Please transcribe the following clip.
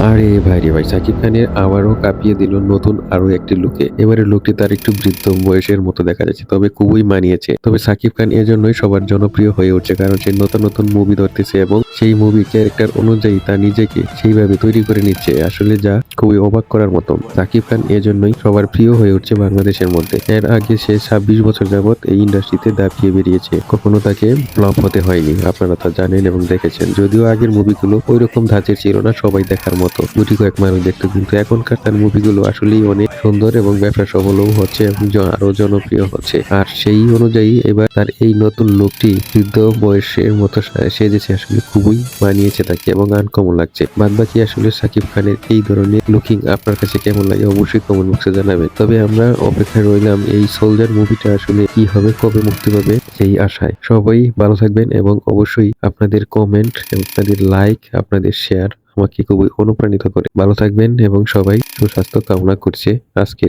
আরে ভাই রে ভাই, সাকিব খানের আবারও কাঁপিয়ে দিল নতুন আরো একটি লুকে। এবারের লুকটি তার একটু বৃদ্ধ বয়সের মতো দেখা যাচ্ছে, তবে খুবই মানিয়েছে। তবে সাকিব খান এজন্যই সবার জনপ্রিয় হয়ে উঠছে, কারণ সে নতুন নতুন মুভি ধরতেছে এবং সেই মুভি ক্যারেক্টার অনুযায়ী তার নিজেকে সেইভাবে তৈরি করে নিচ্ছে, আসলে যা খুবই অবাক করার মতো। সাকিব খান এজন্যই সবার প্রিয় হয়ে উঠছে বাংলাদেশের মধ্যে। এর আগে সে 26 বছর যাবত এই ইন্ডাস্ট্রিতে দাপিয়ে বেরিয়েছে, কখনো তাকে ফ্লপ হতে হয়নি। আপনারা তা জানেন এবং দেখেছেন। যদিও আগের মুভিগুলো ওইরকম ধাঁচের ছিল না সবাই দেখার মতো, গুটি কয়েক মানুষ দেখতো, কিন্তু এখনকার তার মুভিগুলো আসলেই অনেক সুন্দর এবং ব্যবসা সফলও হচ্ছে এবং আরো জনপ্রিয় হচ্ছে। আর সেই অনুযায়ী এবার তার এই নতুন লুকটি বৃদ্ধ বয়সের মতো সেজেছে, আসলে খুবই মানিয়েছে তাকে এবং আনকমন লাগছে। বাদ বাকি আসলে সাকিব খানের এই ধরনের লুকিং আপনার কাছে কেমন লাগে অবশ্যই কমেন্ট বক্সে জানাবেন। তবে আমরা অপেক্ষায় রইলাম এই সোলজার মুভিটা আসলে কি হবে, কবে মুক্তি পাবে সেই আশায়। সবাই ভালো থাকবেন এবং অবশ্যই আপনাদের কমেন্ট, আপনাদের লাইক, আপনাদের শেয়ার আমাকে খুবই অনুপ্রাণিত করে। ভালো থাকবেন এবং সবাই সুস্বাস্থ্য কামনা করছে আজকে।